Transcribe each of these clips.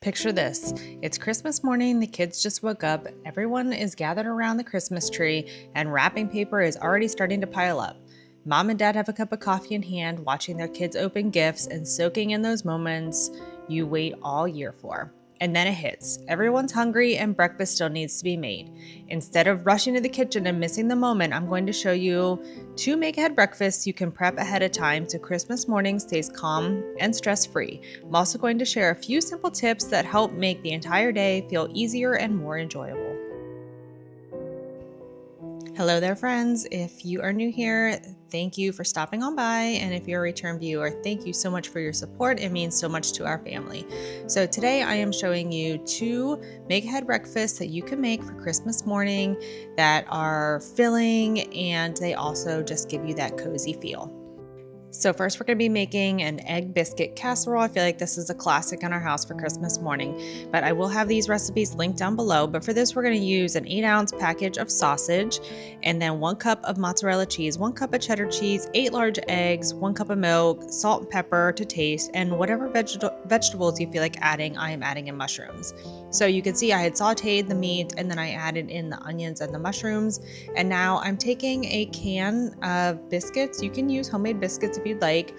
Picture this. It's Christmas morning, the kids just woke up, everyone is gathered around the Christmas tree, and wrapping paper is already starting to pile up. Mom and dad have a cup of coffee in hand, watching their kids open gifts and soaking in those moments you wait all year for. And then it hits. Everyone's hungry and breakfast still needs to be made. Instead of rushing to the kitchen and missing the moment, I'm going to show you 2 make-ahead breakfasts you can prep ahead of time so Christmas morning stays calm and stress-free. I'm also going to share a few simple tips that help make the entire day feel easier and more enjoyable. Hello there, friends. If you are new here, thank you for stopping on by. And if you're a return viewer, thank you so much for your support. It means so much to our family. So today I am showing you 2 make-ahead breakfasts that you can make for Christmas morning that are filling, and they also just give you that cozy feel. So first we're going to be making an egg biscuit casserole. I feel like this is a classic in our house for Christmas morning, but I will have these recipes linked down below. But for this, we're going to use an 8-ounce package of sausage, and then 1 cup of mozzarella cheese, 1 cup of cheddar cheese, 8 large eggs, 1 cup of milk, salt and pepper to taste, and whatever vegetables you feel like adding. I am adding in mushrooms. So you can see I had sauteed the meat, and then I added in the onions and the mushrooms. And now I'm taking a can of biscuits. You can use homemade biscuits if you'd like,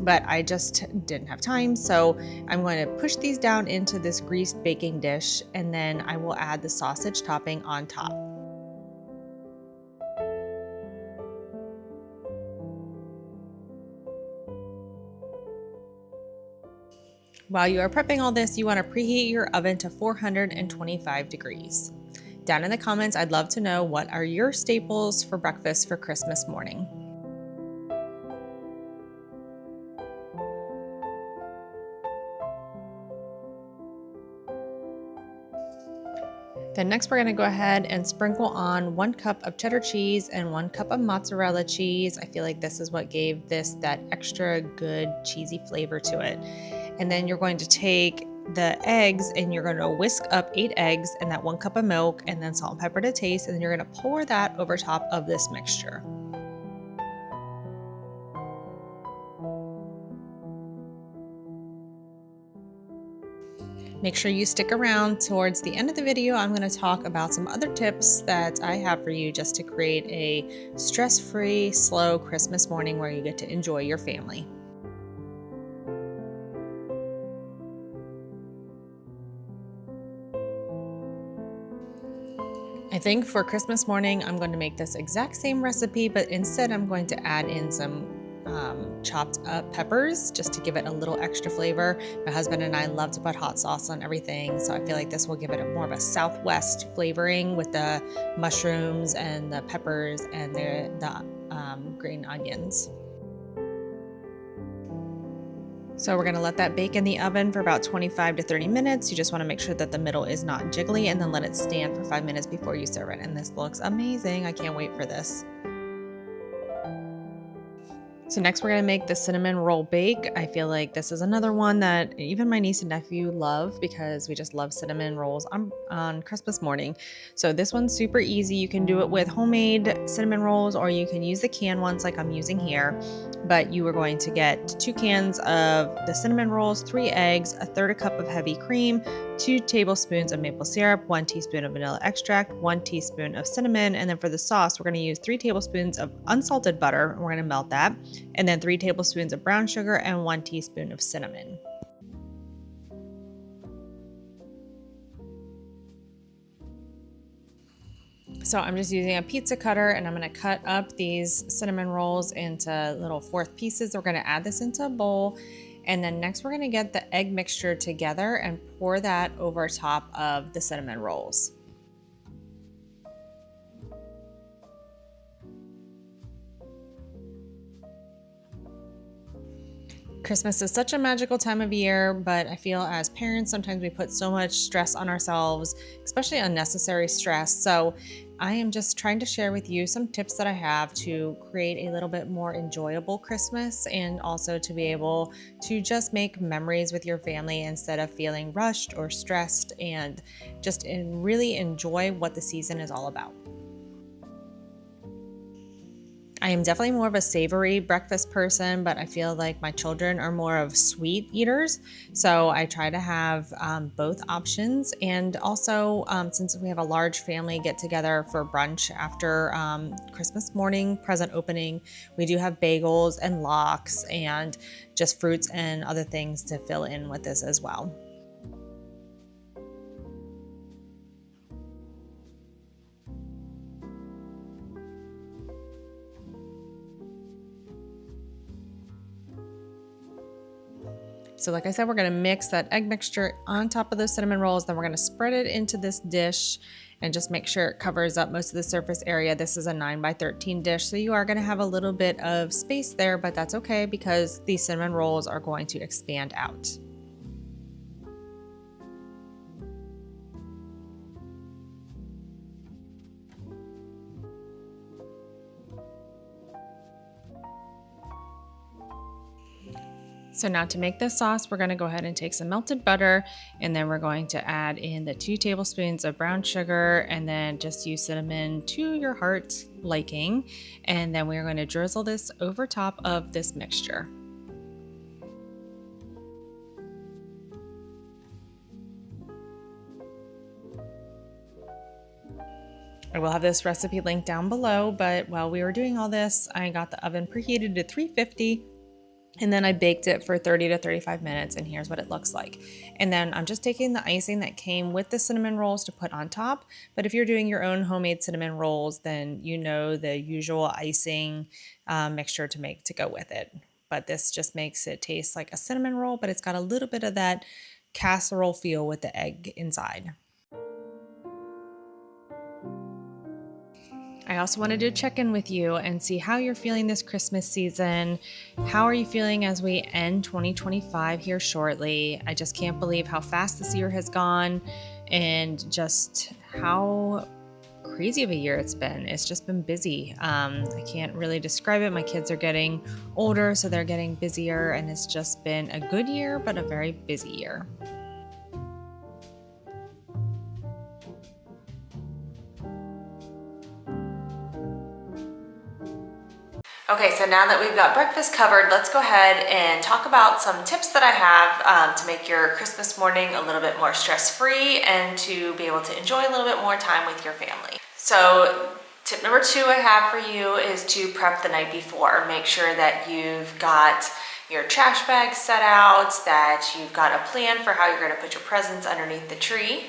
but I just didn't have time. So I'm going to push these down into this greased baking dish, and then I will add the sausage topping on top. While you are prepping all this, you want to preheat your oven to 425 degrees. Down in the comments, I'd love to know, what are your staples for breakfast for Christmas morning? Then next we're going to go ahead and sprinkle on 1 cup of cheddar cheese and 1 cup of mozzarella cheese. I feel like this is what gave this that extra good cheesy flavor to it. And then you're going to take the eggs and you're going to whisk up 8 eggs and that 1 cup of milk, and then salt and pepper to taste, and then you're going to pour that over top of this mixture. Make sure you stick around. Towards the end of the video, I'm going to talk about some other tips that I have for you just to create a stress-free, slow Christmas morning where you get to enjoy your family. I think for Christmas morning, I'm going to make this exact same recipe, but instead I'm going to add in some chopped up peppers just to give it a little extra flavor. My husband and I love to put hot sauce on everything, so I feel like this will give it a more of a Southwest flavoring with the mushrooms and the peppers and the green onions. So we're going to let that bake in the oven for about 25 to 30 minutes. You just want to make sure that the middle is not jiggly, and then let it stand for 5 minutes before you serve it. And this looks amazing. I can't wait for this. So next we're going to make the cinnamon roll bake. I feel like this is another one that even my niece and nephew love because we just love cinnamon rolls on Christmas morning. So this one's super easy. You can do it with homemade cinnamon rolls, or you can use the canned ones like I'm using here. But you are going to get 2 cans of the cinnamon rolls, 3 eggs, 1/3 cup of heavy cream, 2 tablespoons of maple syrup, 1 teaspoon of vanilla extract, 1 teaspoon of cinnamon, and then for the sauce, we're going to use 3 tablespoons of unsalted butter. We're going to melt that, and then 3 tablespoons of brown sugar and 1 teaspoon of cinnamon. So I'm just using a pizza cutter, and I'm going to cut up these cinnamon rolls into little 1/4 pieces. We're going to add this into a bowl, and then next we're going to get the egg mixture together and pour that over top of the cinnamon rolls. Christmas is such a magical time of year, but I feel as parents, sometimes we put so much stress on ourselves, especially unnecessary stress. So I am just trying to share with you some tips that I have to create a little bit more enjoyable Christmas, and also to be able to just make memories with your family instead of feeling rushed or stressed, and just really enjoy what the season is all about. I am definitely more of a savory breakfast person, but I feel like my children are more of sweet eaters. So I try to have both options. And also, since we have a large family get together for brunch after Christmas morning present opening, we do have bagels and lox and just fruits and other things to fill in with this as well. So like I said, we're gonna mix that egg mixture on top of those cinnamon rolls. Then we're gonna spread it into this dish and just make sure it covers up most of the surface area. This is a 9 by 13 dish, so you are gonna have a little bit of space there, but that's okay because these cinnamon rolls are going to expand out. So now to make this sauce, we're gonna go ahead and take some melted butter, and then we're going to add in the 2 tablespoons of brown sugar, and then just use cinnamon to your heart's liking. And then we're going to drizzle this over top of this mixture. I will have this recipe linked down below, but while we were doing all this, I got the oven preheated to 350. And then I baked it for 30 to 35 minutes, and here's what it looks like. And then I'm just taking the icing that came with the cinnamon rolls to put on top. But if you're doing your own homemade cinnamon rolls, then you know the usual icing mixture to make to go with it. But this just makes it taste like a cinnamon roll, but it's got a little bit of that casserole feel with the egg inside. I also wanted to check in with you and see how you're feeling this Christmas season. How are you feeling as we end 2025 here shortly? I just can't believe how fast this year has gone and just how crazy of a year it's been. It's just been busy. I can't really describe it. My kids are getting older, so they're getting busier, and it's just been a good year, but a very busy year. Okay, so now that we've got breakfast covered, let's go ahead and talk about some tips that I have to make your Christmas morning a little bit more stress-free and to be able to enjoy a little bit more time with your family. So tip number 2 I have for you is to prep the night before. Make sure that you've got your trash bags set out, that you've got a plan for how you're going to put your presents underneath the tree.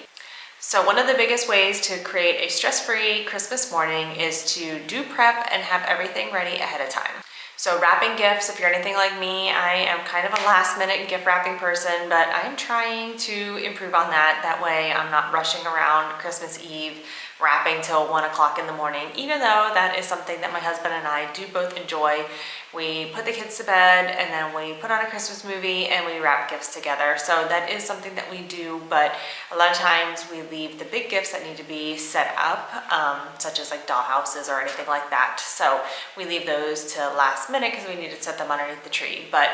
So one of the biggest ways to create a stress-free Christmas morning is to do prep and have everything ready ahead of time. So wrapping gifts, if you're anything like me, I am kind of a last-minute gift wrapping person, but I'm trying to improve on that. That way I'm not rushing around Christmas Eve wrapping till 1 o'clock in the morning, even though that is something that my husband and I do both enjoy. We put the kids to bed and then we put on a Christmas movie and we wrap gifts together. So that is something that we do, but a lot of times we leave the big gifts that need to be set up, such as like doll houses or anything like that. So we leave those to last minute because we need to set them underneath the tree. But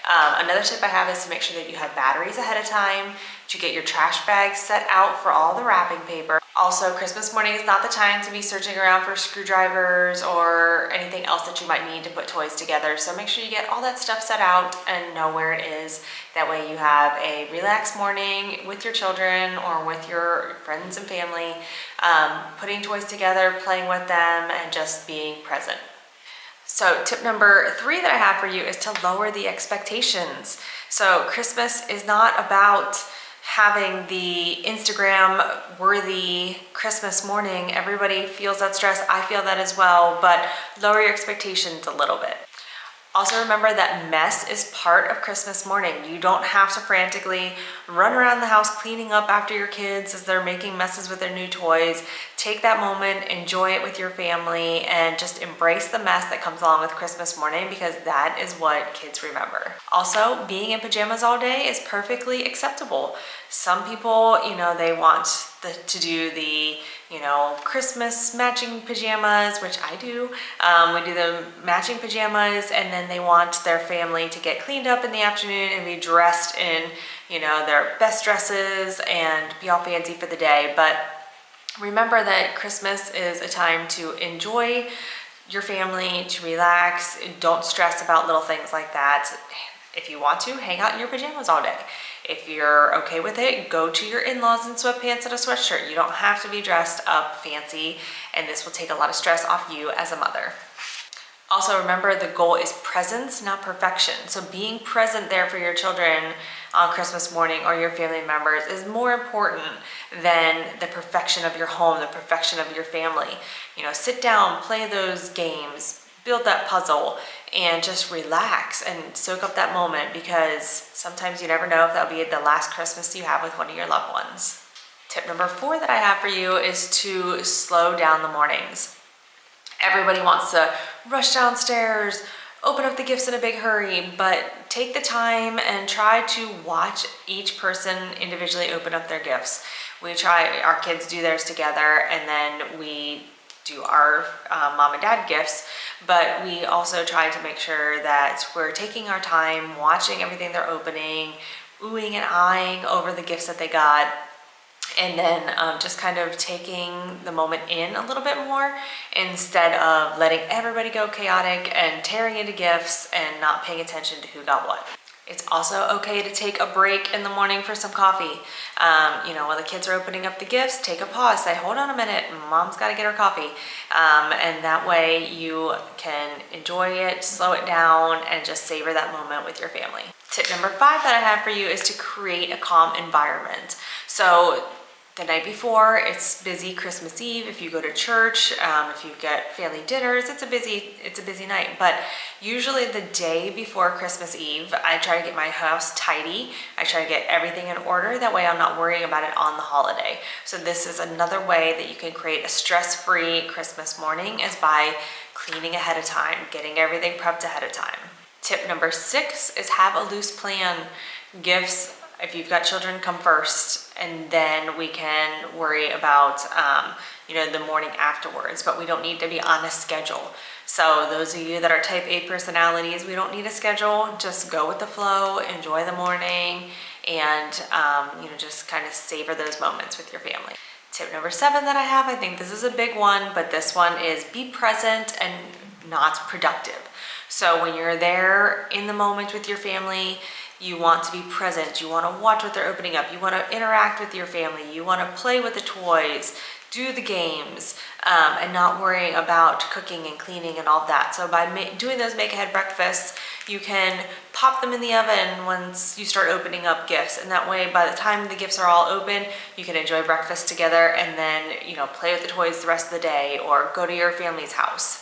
another tip I have is to make sure that you have batteries ahead of time, to get your trash bags set out for all the wrapping paper. Also, Christmas morning is not the time to be searching around for screwdrivers or anything else that you might need to put toys together. So make sure you get all that stuff set out and know where it is. That way you have a relaxed morning with your children or with your friends and family, putting toys together, playing with them, and just being present. So tip number 3 that I have for you is to lower the expectations. So Christmas is not about having the Instagram worthy Christmas morning. Everybody feels that stress. I feel that as well, but lower your expectations a little bit. Also remember that mess is part of Christmas morning. You don't have to frantically run around the house cleaning up after your kids as they're making messes with their new toys. Take that moment, enjoy it with your family, and just embrace the mess that comes along with Christmas morning, because that is what kids remember. Also, being in pajamas all day is perfectly acceptable. Some people, they want to do the Christmas matching pajamas, which I do. We do the matching pajamas, and then they want their family to get cleaned up in the afternoon and be dressed in, their best dresses and be all fancy for the day. But remember that Christmas is a time to enjoy your family to relax. Don't stress about little things like that. If you want to, hang out in your pajamas all day. If you're okay with it, go to your in-laws in sweatpants and a sweatshirt. You don't have to be dressed up fancy, and this will take a lot of stress off you as a mother. Also, remember, the goal is presence, not perfection. So being present there for your children on Christmas morning or your family members is more important than the perfection of your home, the perfection of your family. You know, sit down, play those games, build that puzzle, and just relax and soak up that moment, because sometimes you never know if that'll be the last Christmas you have with one of your loved ones. Tip number 4 that I have for you is to slow down the mornings. Everybody wants to rush downstairs, open up the gifts in a big hurry, but take the time and try to watch each person individually open up their gifts. Our kids do theirs together, and then we do our mom and dad gifts, but we also try to make sure that we're taking our time, watching everything they're opening, oohing and eyeing over the gifts that they got, and then just kind of taking the moment in a little bit more, instead of letting everybody go chaotic and tearing into gifts and not paying attention to who got what. It's also okay to take a break in the morning for some coffee. While the kids are opening up the gifts, take a pause, say, hold on a minute, mom's got to get her coffee. And that way you can enjoy it, slow it down, and just savor that moment with your family. Tip number 5 that I have for you is to create a calm environment. So the night before, it's busy Christmas Eve. If you go to church, if you get family dinners, it's a busy night. But usually the day before Christmas Eve, I try to get my house tidy. I try to get everything in order. That way I'm not worrying about it on the holiday. So this is another way that you can create a stress-free Christmas morning, is by cleaning ahead of time, getting everything prepped ahead of time. Tip number 6 is have a loose plan. Gifts, if you've got children, come first, and then we can worry about the morning afterwards, but we don't need to be on a schedule. So those of you that are type A personalities, we don't need a schedule. Just go with the flow, enjoy the morning, and just kind of savor those moments with your family. Tip number 7 that I have, I think this is a big one, but this one is be present and not productive. So when you're there in the moment with your family, you want to be present. You want to watch what they're opening up. You want to interact with your family. You want to play with the toys, do the games, and not worrying about cooking and cleaning and all that. So by doing those make-ahead breakfasts, you can pop them in the oven once you start opening up gifts. And that way, by the time the gifts are all open, you can enjoy breakfast together and then, play with the toys the rest of the day or go to your family's house.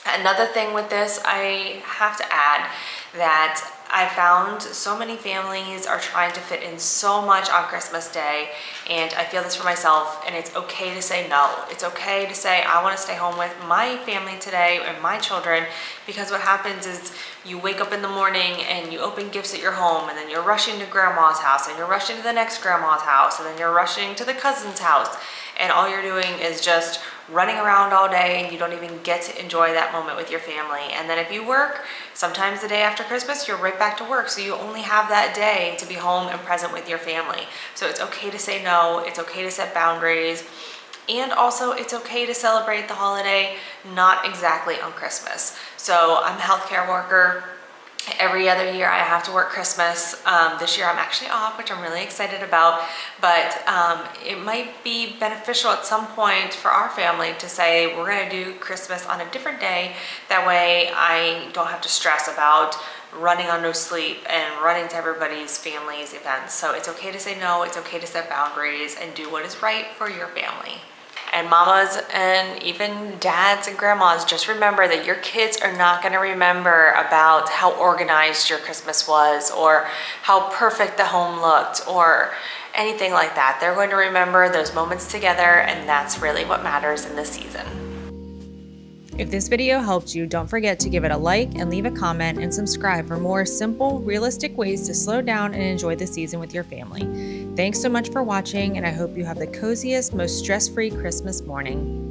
Another thing with this, I have to add that I found so many families are trying to fit in so much on Christmas Day, and I feel this for myself, and it's okay to say no. It's okay to say, I want to stay home with my family today and my children, because what happens is you wake up in the morning and you open gifts at your home, and then you're rushing to grandma's house, and you're rushing to the next grandma's house, and then you're rushing to the cousin's house, and all you're doing is just running around all day, and you don't even get to enjoy that moment with your family. And then if you work, sometimes the day after Christmas, you're right back to work. So you only have that day to be home and present with your family. So it's okay to say no. It's okay to set boundaries. And also it's okay to celebrate the holiday, not exactly on Christmas. So I'm a healthcare worker. Every other year I have to work Christmas. This year I'm actually off, which I'm really excited about, but it might be beneficial at some point for our family to say we're going to do Christmas on a different day. That way I don't have to stress about running on no sleep and running to everybody's family's events. So it's okay to say no, it's okay to set boundaries and do what is right for your family. And mamas and even dads and grandmas, just remember that your kids are not going to remember about how organized your Christmas was or how perfect the home looked or anything like that. They're going to remember those moments together, and that's really what matters in this season. If this video helped you, don't forget to give it a like and leave a comment and subscribe for more simple, realistic ways to slow down and enjoy the season with your family. Thanks so much for watching, and I hope you have the coziest, most stress-free Christmas morning.